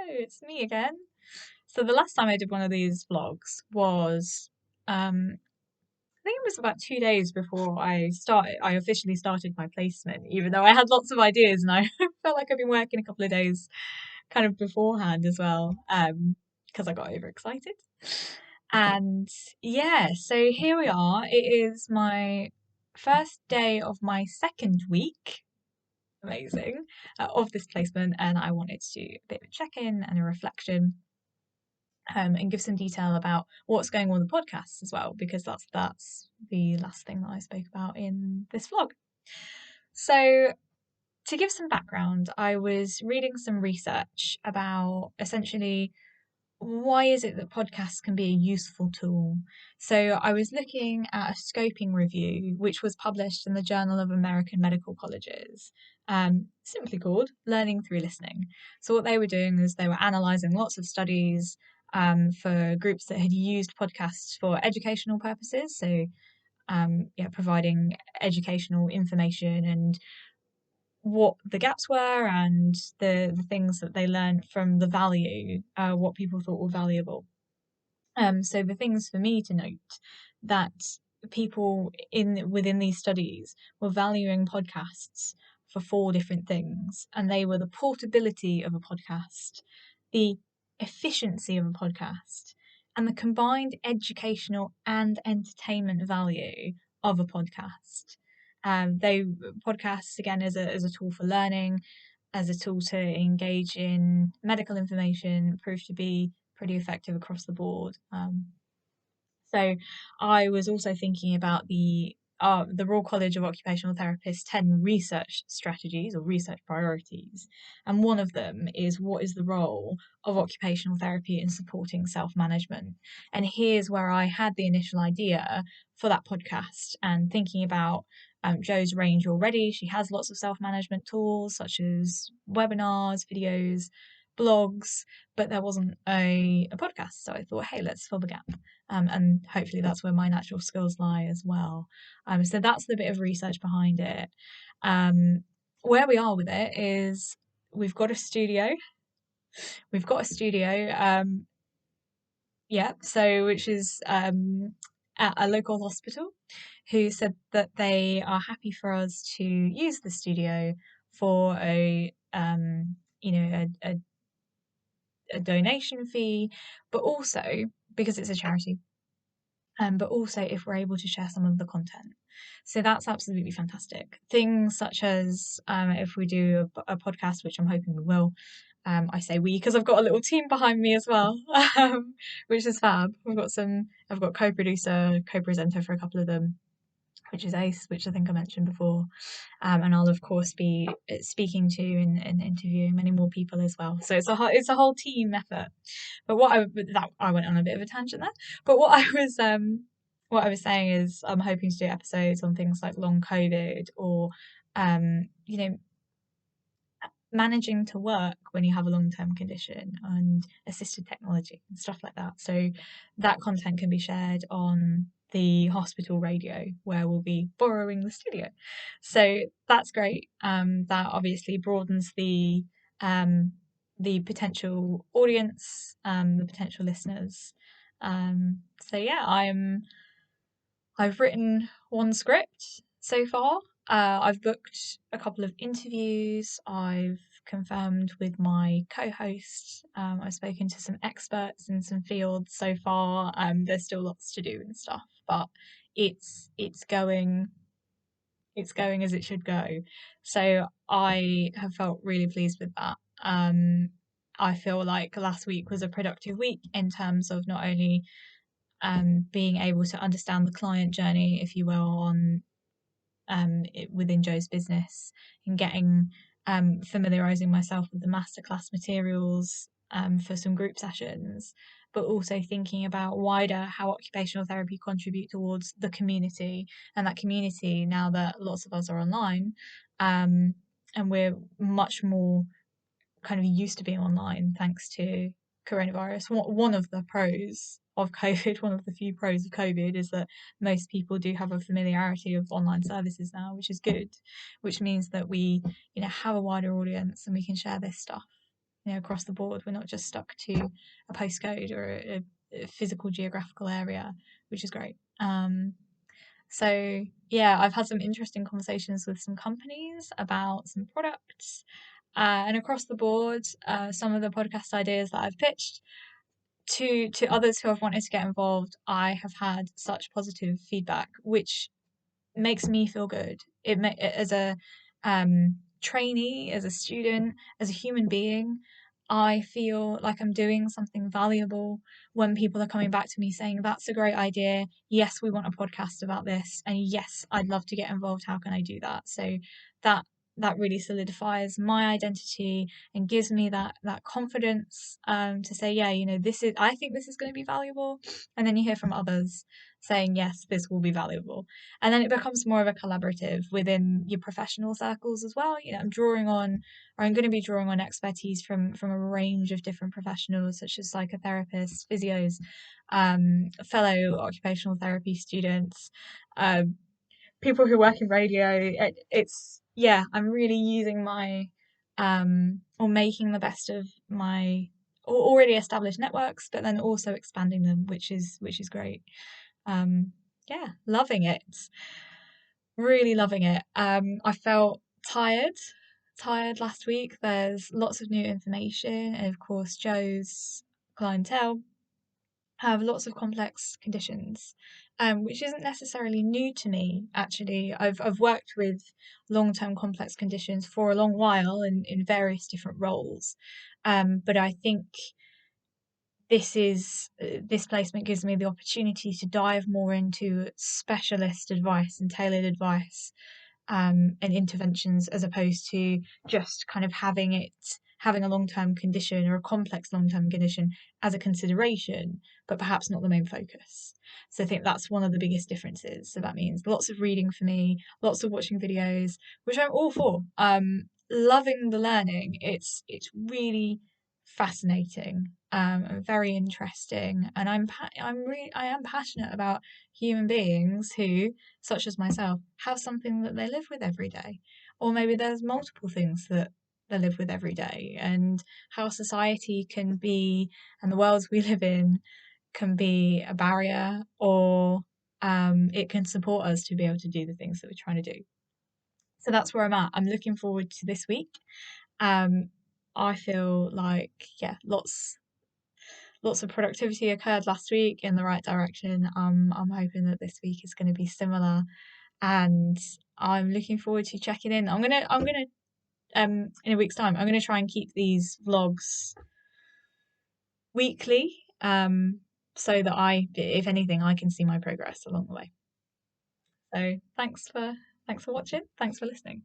it's me again. So the last time I did one of these vlogs was, I think it was about 2 days before I officially started my placement, even though I had lots of ideas and I felt like I've been working a couple of days kind of beforehand as well, because I got overexcited. And yeah, so here we are. It is my first day of my second week, amazing, of this placement, and I wanted to do a bit of a check-in and a reflection, and give some detail about what's going on with the podcast as well, because that's the last thing that I spoke about in this vlog. So to give some background, I was reading some research about essentially why is it that podcasts can be a useful tool. So I was looking at a scoping review which was published in the Journal of American Medical Colleges, simply called Learning Through Listening. So what they were doing is they were analysing lots of studies, for groups that had used podcasts for educational purposes. So providing educational information and what the gaps were and the things that they learned from the value, what people thought were valuable. So the things for me to note that people within these studies were valuing podcasts for four different things, and they were the portability of a podcast, the efficiency of a podcast, and the combined educational and entertainment value of a podcast. They podcasts again as a tool for learning, as a tool to engage in medical information, proved to be pretty effective across the board. So I was also thinking about the Royal College of Occupational Therapists 10 research strategies or research priorities. And one of them is, what is the role of occupational therapy in supporting self-management? And here's where I had the initial idea for that podcast, and thinking about Jo's range already. She has lots of self-management tools such as webinars, videos, blogs, but there wasn't a podcast. So I thought, hey, let's fill the gap. And hopefully that's where my natural skills lie as well. So that's the bit of research behind it. Where we are with it is we've got a studio. We've got a studio. So which is at a local hospital, who said that they are happy for us to use the studio for a donation fee, but also because it's a charity, but also if we're able to share some of the content. So that's absolutely fantastic. Things such as if we do a podcast, which I'm hoping we will. I say we because I've got a little team behind me as well, which is fab. I've got co-producer, co-presenter for a couple of them, which is Ace, which I think I mentioned before. And I'll of course be speaking to and interviewing many more people as well. So it's a whole team effort. But I went on a bit of a tangent there. But what I was saying is I'm hoping to do episodes on things like long COVID, or you know, managing to work when you have a long-term condition, and assisted technology and stuff like that. So that content can be shared on the hospital radio, where we'll be borrowing the studio. So that's great. That obviously broadens the potential audience, the potential listeners. So yeah, I've written one script so far. I've booked a couple of interviews. I've confirmed with my co-host. I've spoken to some experts in some fields so far. There's still lots to do and stuff, but it's going as it should go. So I have felt really pleased with that. I feel like last week was a productive week in terms of not only being able to understand the client journey, if you will, on within Jo's business, and getting familiarizing myself with the masterclass materials for some group sessions, but also thinking about wider how occupational therapy contribute towards the community, and that community, now that lots of us are online, and we're much more kind of used to being online thanks to coronavirus. One of the pros of COVID, one of the few pros of COVID, is that most people do have a familiarity of online services now, which is good, which means that we, have a wider audience and we can share this stuff across the board. We're not just stuck to a postcode or a physical geographical area, which is great. So yeah, I've had some interesting conversations with some companies about some products, and across the board, some of the podcast ideas that I've pitched to others who have wanted to get involved, I have had such positive feedback, which makes me feel good. As a trainee, as a student, as a human being, I feel like I'm doing something valuable when people are coming back to me saying, that's a great idea. Yes, we want a podcast about this. And yes, I'd love to get involved. How can I do that? So that that really solidifies my identity and gives me that confidence, to say, yeah, I think this is going to be valuable. And then you hear from others saying, yes, this will be valuable. And then it becomes more of a collaborative within your professional circles as well. I'm going to be drawing on expertise from a range of different professionals, such as psychotherapists, physios, fellow occupational therapy students, people who work in radio. I'm really using or making the best of my already established networks, but then also expanding them, which is great. Loving it. Really loving it. I felt tired last week. There's lots of new information, and of course, Joe's clientele have lots of complex conditions, which isn't necessarily new to me. Actually, I've worked with long-term complex conditions for a long while in various different roles, but I think this placement gives me the opportunity to dive more into specialist advice and tailored advice, and interventions, as opposed to just kind of having a long-term condition or a complex long-term condition as a consideration, but perhaps not the main focus. So I think that's one of the biggest differences. So that means lots of reading for me, lots of watching videos, which I'm all for. Loving the learning. It's really fascinating, and very interesting, and I am passionate about human beings who, such as myself, have something that they live with every day, or maybe there's multiple things that they live with every day, and how society can be, and the worlds we live in, can be a barrier, or it can support us to be able to do the things that we're trying to do. So that's where I'm at. I'm looking forward to this week. I feel like, yeah, lots of productivity occurred last week in the right direction. I'm hoping that this week is going to be similar, and I'm looking forward to checking in. I'm gonna in a week's time, I'm gonna try and keep these vlogs weekly, so that if anything, I can see my progress along the way. So thanks for watching. Thanks for listening.